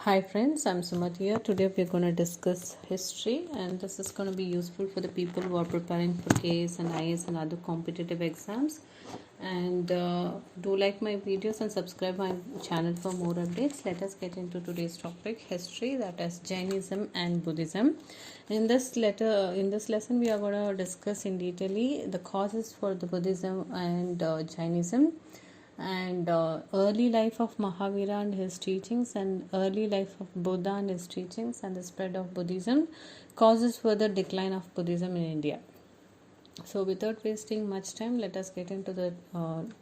Hi friends, I'm Sumat here. Today we're going to discuss history, and this is going to be useful for the people who are preparing for KS and IS and other competitive exams. And do like my videos and subscribe my channel for more updates. Let us get into today's topic, history, that is Jainism and Buddhism. In this lesson, we are going to discuss in detail the causes for the Buddhism and Jainism, and early life of Mahavira and his teachings, and early life of Buddha and his teachings, and the spread of Buddhism causes further decline of Buddhism in India. So without wasting much time, let us get into the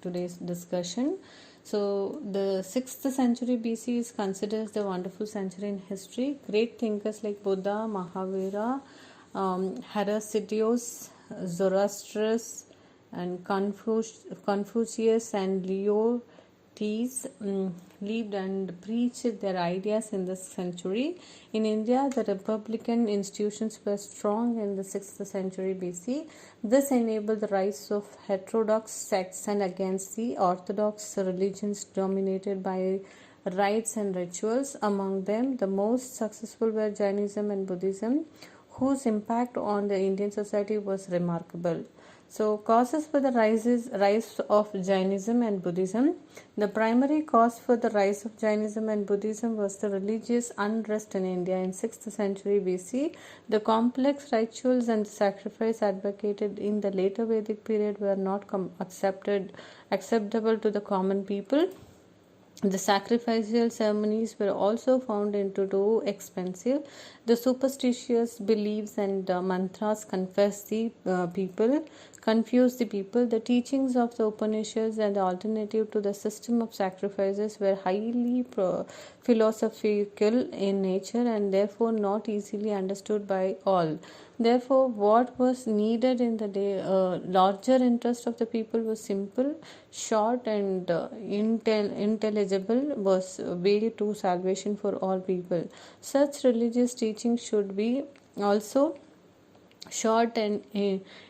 today's discussion. So the 6th century BC is considered as the wonderful century in history. Great thinkers like Buddha, Mahavira, Heraclitus, Zoroaster, and Confucius and Leo lived and preached their ideas in this century. In India, the republican institutions were strong in the 6th century BC. This enabled the rise of heterodox sects and against the orthodox religions dominated by rites and rituals. Among them, the most successful were Jainism and Buddhism, whose impact on the Indian society was remarkable. So, causes for the rise of Jainism and Buddhism. The primary cause for the rise of Jainism and Buddhism was the religious unrest in India in 6th century BC. The complex rituals and sacrifice advocated in the later Vedic period were not acceptable to the common people. The sacrificial ceremonies were also found too expensive. The superstitious beliefs and mantras confused the people. The teachings of the Upanishads and the alternative to the system of sacrifices were highly philosophical in nature and therefore not easily understood by all. Therefore, what was needed in the day, larger interest of the people was simple, short, and intelligible, was way to salvation for all people. Such religious teachings should be also short and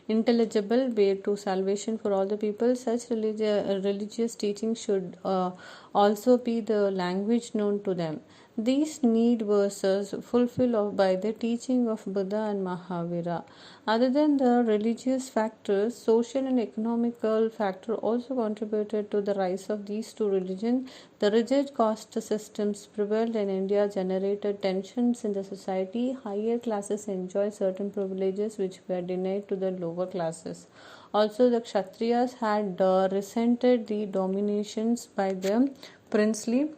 intelligible way to salvation for all the people. Such religious teachings should also be the language known to them. These need verses fulfilled by the teaching of Buddha and Mahavira. Other than the religious factors, social and economical factor also contributed to the rise of these two religions. The rigid caste systems prevailed in India generated tensions in the society. Higher classes enjoyed certain privileges which were denied to the lower classes. Also, the Kshatriyas had resented the dominations by the princely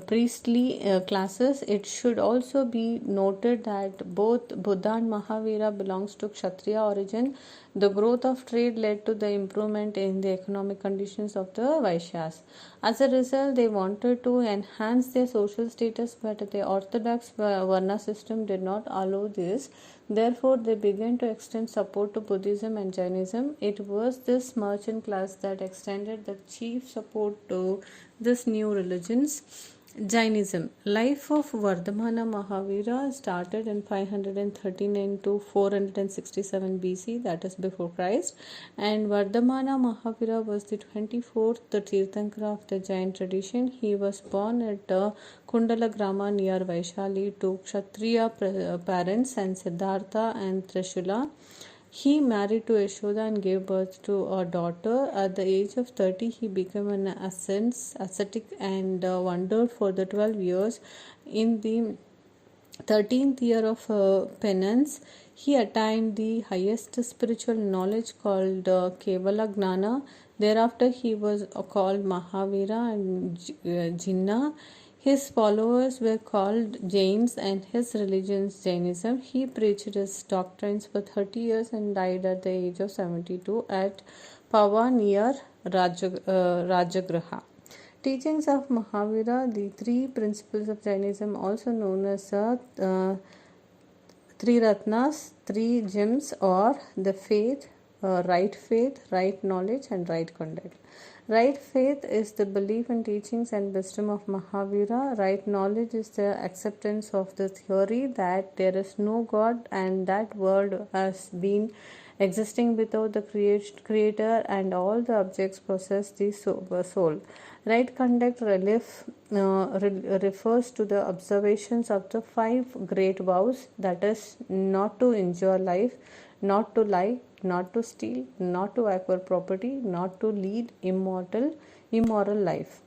priestly classes. It should also be noted that both Buddha and Mahavira belongs to Kshatriya origin. The growth of trade led to the improvement in the economic conditions of the Vaishyas. As a result, they wanted to enhance their social status, but the orthodox Varna system did not allow this. Therefore, they began to extend support to Buddhism and Jainism. It was this merchant class that extended the chief support to this new religions. Jainism. Life of Vardhamana Mahavira started in 539 to 467 BC, that is before Christ, and Vardhamana Mahavira was the 24th Tirthankara of the Jain tradition. He was born at Kundalagrama near Vaishali to Kshatriya parents and Siddhartha and Trishula. He married to Yashoda and gave birth to a daughter. At the age of 30, he became an ascetic and wandered for the 12 years. In the 13th year of penance, he attained the highest spiritual knowledge called Kevala Gnana. Thereafter, he was called Mahavira and Jinnah. His followers were called Jains and his religion Jainism. He preached his doctrines for 30 years and died at the age of 72 at Pava near Rajagraha. Teachings of Mahavira, the three principles of Jainism, also known as three Ratnas, three gems, or the faith, right knowledge, and right conduct. Right faith is the belief in teachings and wisdom of Mahavira. Right knowledge is the acceptance of the theory that there is no God and that world has been existing without the creator, and all the objects possess the soul. Right conduct relief refers to the observations of the five great vows, that is, not to injure life, not to lie, not to steal, not to acquire property, not to lead immoral life.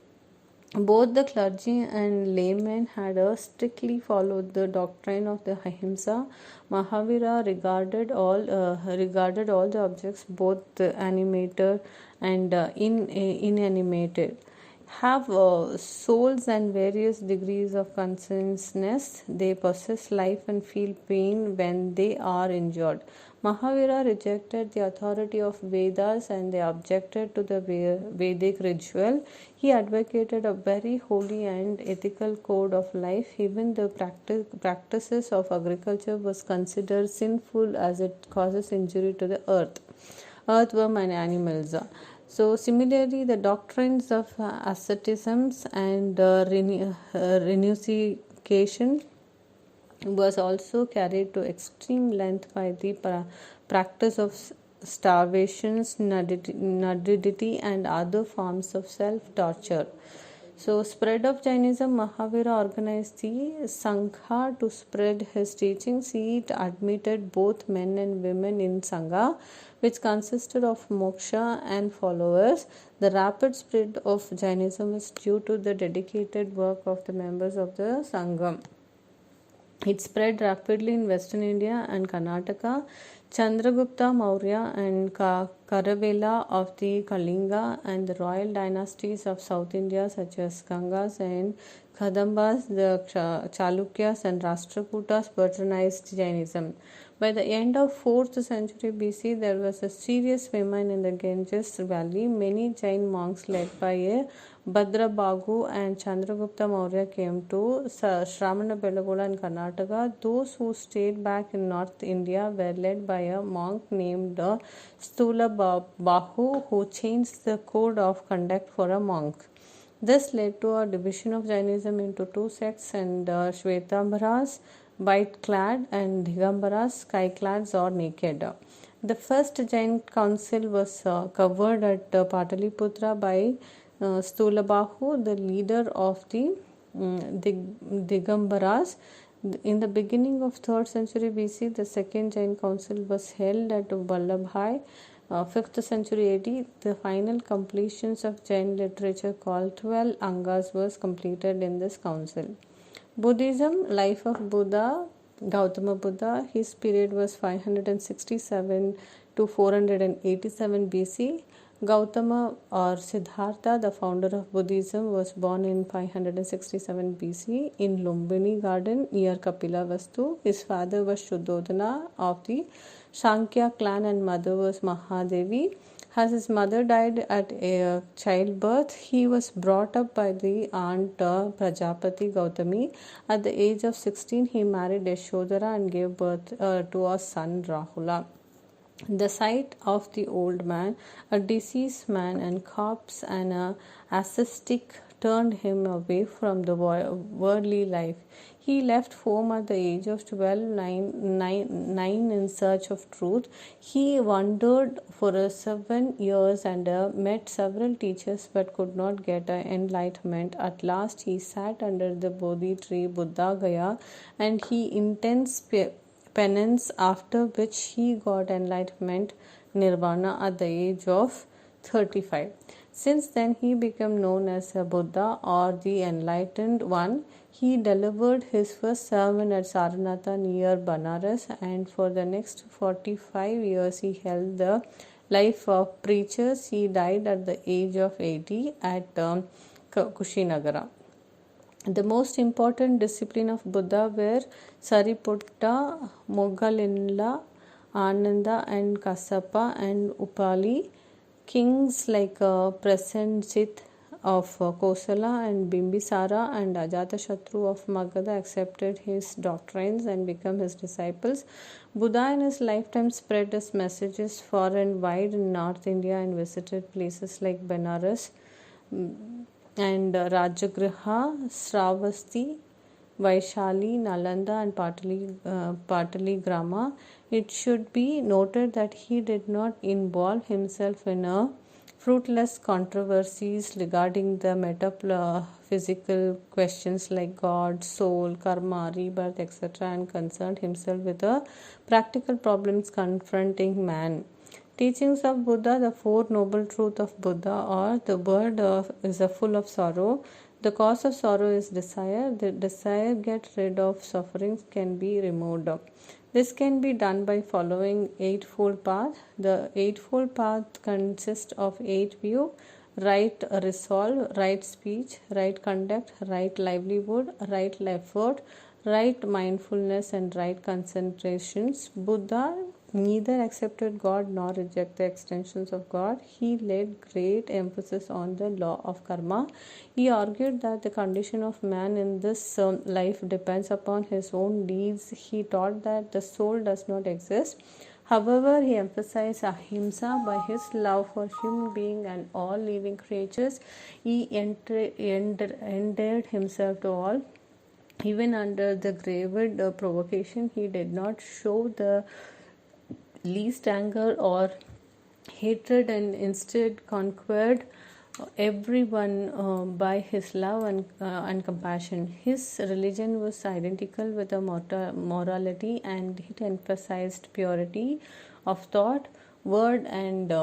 Both the clergy and laymen had strictly followed the doctrine of the ahimsa. Mahavira regarded all the objects, both animated and inanimated, have souls and various degrees of consciousness. They possess life and feel pain when they are injured. Mahavira rejected the authority of Vedas and they objected to the Vedic ritual. He advocated a very holy and ethical code of life. Even the practices of agriculture was considered sinful as it causes injury to the earthworm and animals. So similarly, the doctrines of asceticism and renunciation was also carried to extreme length by the practice of starvations, nudity, and other forms of self-torture. So, spread of Jainism, Mahavira organized the Sangha to spread his teachings. He admitted both men and women in Sangha, which consisted of moksha and followers. The rapid spread of Jainism is due to the dedicated work of the members of the Sangha. It spread rapidly in Western India and Karnataka. Chandragupta Maurya and Karavela of the Kalinga and the royal dynasties of South India such as Gangas and Kadambas, the Chalukyas and Rashtrakutas patronized Jainism. By the end of 4th century BC, there was a serious famine in the Ganges valley. Many Jain monks led by a Bhadrabahu and Chandragupta Maurya came to Shramana Belagola in Karnataka. Those who stayed back in North India were led by a monk named Stula Bahu, who changed the code of conduct for a monk. This led to a division of Jainism into two sects, and Shvetambaras, white clad, and Digambaras, sky clads or naked. The first Jain council was covered at Pataliputra by Stulabahu, the leader of the Digambaras. In the beginning of 3rd century BC, the second Jain council was held at Vallabhai. 5th century AD, the final completions of Jain literature called 12 Angas was completed in this council. Buddhism, life of Buddha, Gautama Buddha, his period was 567 to 487 BC. Gautama or Siddhartha, the founder of Buddhism, was born in 567 BC in Lumbini Garden near Kapilavastu. His father was Shuddhodana of the Shankya clan and mother was Mahadevi. As his mother died at childbirth, he was brought up by the aunt Prajapati Gautami. At the age of 16, he married Yashodhara and gave birth to a son Rahula. The sight of the old man, a deceased man and corpse and a ascetic turned him away from the worldly life. He left home at the age of 12, nine in search of truth. He wandered for 7 years and met several teachers but could not get enlightenment. At last he sat under the Bodhi tree Buddha Gaya and he intense penance, after which he got enlightenment nirvana at the age of 35. Since then he became known as a Buddha or the Enlightened One. He delivered his first sermon at Saranatha near Banaras, and for the next 45 years he held the life of preachers. He died at the age of 80 at Kushinagara. The most important discipline of Buddha were Sariputta, Moggallala, Ananda and Kassapa and Upali. Kings like Prasenjit of Kosala and Bimbisara and Ajatashatru of Magadha accepted his doctrines and became his disciples. Buddha in his lifetime spread his messages far and wide in North India and visited places like Benares and Rajagriha, Sravasti, Vaishali, Nalanda, and Pataligrama. It should be noted that he did not involve himself in a fruitless controversies regarding the metaphysical questions like God, soul, karma, rebirth, etc., and concerned himself with the practical problems confronting man. Teachings of Buddha, the Four Noble Truths of Buddha, or the world is a full of sorrow. The cause of sorrow is desire. The desire get rid of sufferings can be removed. This can be done by following Eightfold Path. The Eightfold Path consists of 8 views: right resolve, right speech, right conduct, right livelihood, right effort, right mindfulness, and right concentrations. Buddha neither accepted God nor rejected the extensions of God. He laid great emphasis on the law of karma. He argued that the condition of man in this life depends upon his own deeds. He taught that the soul does not exist. However, he emphasized ahimsa. By his love for human beings and all living creatures, he endeared himself to all. Even under the gravest provocation, he did not show the least anger or hatred, and instead conquered everyone by his love and compassion. His religion was identical with the morality, and it emphasized purity of thought, word, and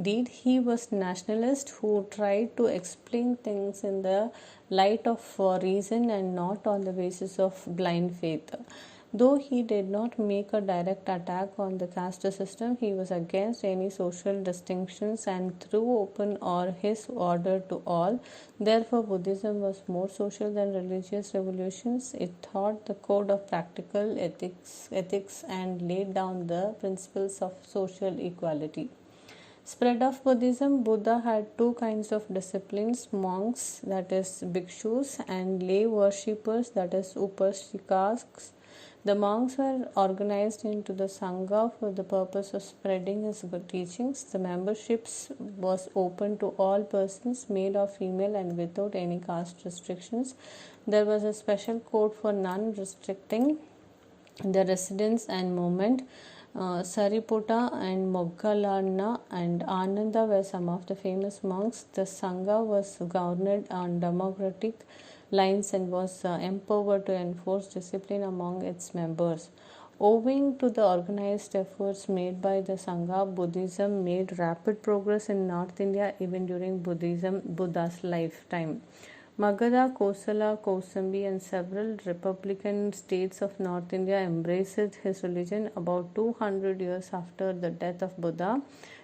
deed. He was nationalist who tried to explain things in the light of reason and not on the basis of blind faith. Though he did not make a direct attack on the caste system, he was against any social distinctions and threw open or his order to all. Therefore, Buddhism was more social than religious revolutions. It taught the code of practical ethics and laid down the principles of social equality. Spread of Buddhism. Buddha had two kinds of disciplines: monks, that is bhikshus, and lay worshippers, that is upasikas. The monks were organized into the Sangha for the purpose of spreading his good teachings. The memberships was open to all persons, male or female, and without any caste restrictions. There was a special code for none restricting the residence and movement. Sariputta and Moggallana and Ananda were some of the famous monks. The Sangha was governed on democratic lines and was empowered to enforce discipline among its members. Owing to the organized efforts made by the Sangha, Buddhism made rapid progress in North India even during Buddha's lifetime. Magadha, Kosala, Kausambi, and several republican states of North India embraced his religion about 200 years after the death of Buddha.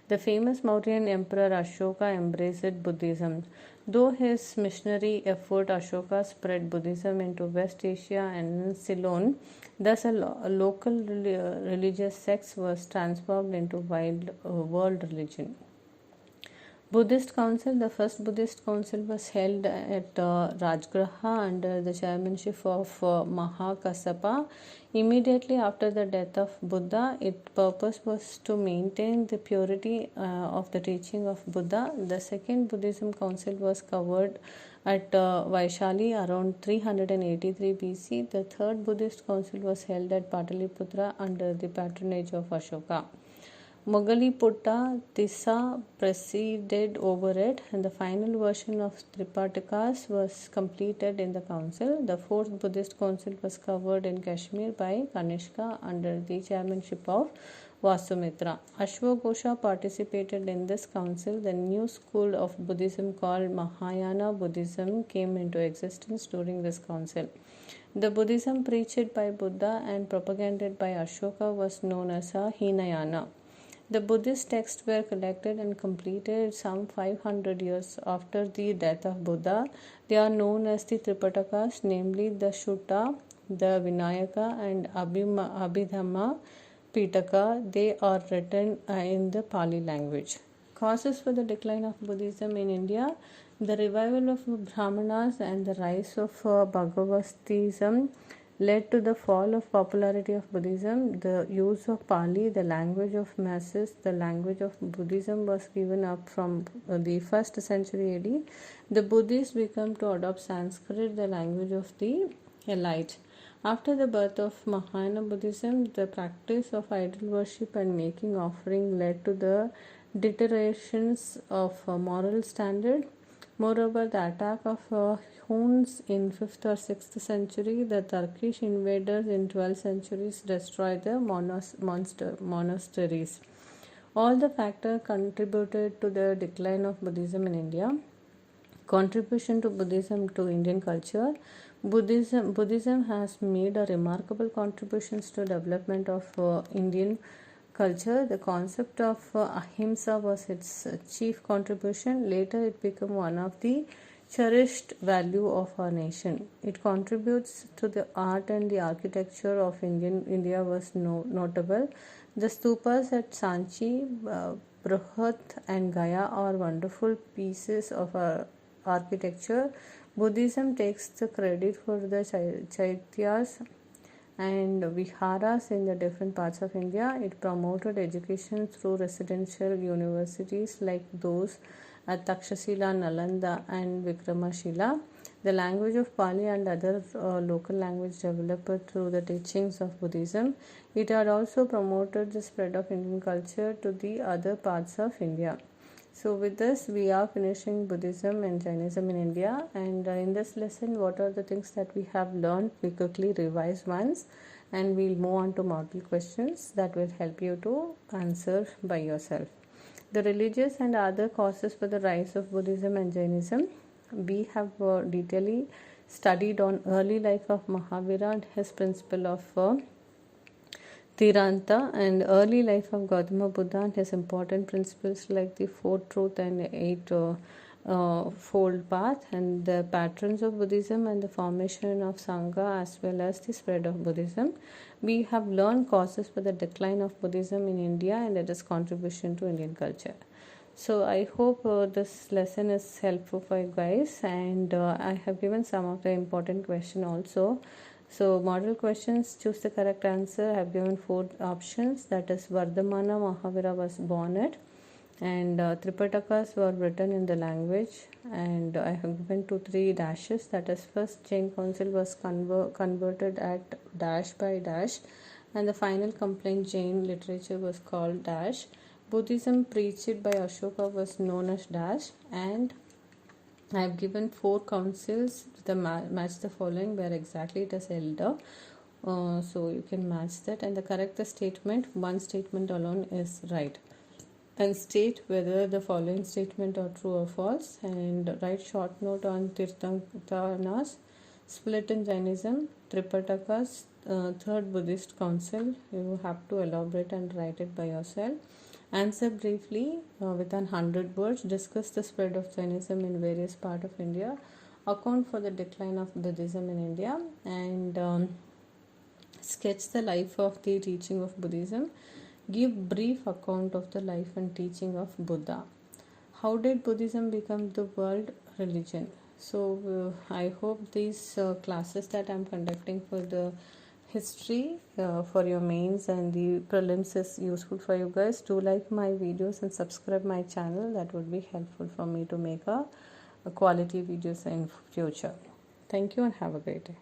The famous Mauryan emperor Ashoka embraced Buddhism. Though his missionary effort, Ashoka spread Buddhism into West Asia and Ceylon. Thus, a local religious sect was transformed into world religion. Buddhist Council. The first Buddhist Council was held at Rajgraha under the chairmanship of Mahakassapa. Immediately after the death of Buddha, its purpose was to maintain the purity of the teaching of Buddha. The second Buddhism Council was covered at Vaishali around 383 BC. The third Buddhist Council was held at Pataliputra under the patronage of Ashoka. Moggalliputta Tissa presided over it, and the final version of Tripitakas was completed in the council. The fourth Buddhist council was covered in Kashmir by Kanishka under the chairmanship of Vasumitra. Ashwagosha participated in this council. The new school of Buddhism called Mahayana Buddhism came into existence during this council. The Buddhism preached by Buddha and propagated by Ashoka was known as a Hinayana. The Buddhist texts were collected and completed some 500 years after the death of Buddha. They are known as the Tripitakas, namely the Sutta, the Vinayaka, and Abhidhamma Pitaka. They are written in the Pali language. Causes for the decline of Buddhism in India: the revival of Brahmanas and the rise of Bhagavatism led to the fall of popularity of Buddhism. The use of Pali, the language of masses, the language of Buddhism, was given up from the 1st century AD. The Buddhists began to adopt Sanskrit, the language of the a light. After the birth of Mahayana Buddhism, the practice of idol worship and making offering led to the deteriorations of moral standard. Moreover, the attack of Huns in 5th or 6th century, the Turkish invaders in 12th centuries destroyed the monasteries. All the factors contributed to the decline of Buddhism in India. Contribution to Buddhism to Indian culture. Buddhism has made a remarkable contributions to development of Indian culture. The concept of ahimsa was its chief contribution. Later, it became one of the cherished value of our nation. It contributes to the art and the architecture of India was notable. The stupas at Sanchi, Bruhat and Gaya are wonderful pieces of architecture. Buddhism takes the credit for the chaityas and viharas in the different parts of India. It promoted education through residential universities like those at Takshashila, Nalanda and Vikramashila. The language of Pali and other local language developed through the teachings of Buddhism. It had also promoted the spread of Indian culture to the other parts of India. So with this, we are finishing Buddhism and Jainism in India, and in this lesson, what are the things that we have learned? We quickly revise once, and we'll move on to model questions that will help you to answer by yourself. The religious and other causes for the rise of Buddhism and Jainism. We have detailedly studied on early life of Mahavira and his principle of Tirantha, and early life of Gautama Buddha and his important principles like the Four Truth and Eight Fold Path, and the patrons of Buddhism and the formation of Sangha as well as the spread of Buddhism. We have learned causes for the decline of Buddhism in India and its contribution to Indian culture. So I hope this lesson is helpful for you guys, and I have given some of the important questions also. So model questions, choose the correct answer. I have given 4 options, that is Vardhamana Mahavira was born at, and Tripitakas were written in the language, and I have given 2-3 dashes, that is first Jain council was converted at dash by dash, and the final complaint Jain literature was called dash. Buddhism preached by Ashoka was known as dash, and I have given 4 councils. The match the following where exactly it is elder. So you can match that, and the correct statement, one statement alone is right, and state whether the following statement are true or false, and write short note on Tirthanas, split in Jainism, Tripitakas, third Buddhist council. You have to elaborate and write it by yourself. Answer briefly within 100 words. Discuss the spread of Jainism in various parts of India. Account for the decline of Buddhism in India, and sketch the life of the teaching of Buddhism. Give brief account of the life and teaching of Buddha. How did Buddhism become the world religion? So I hope these classes that I'm conducting for the history for your mains and the prelims is useful for you guys. Do like my videos and subscribe my channel. That would be helpful for me to make a quality videos in future. Thank you and have a great day.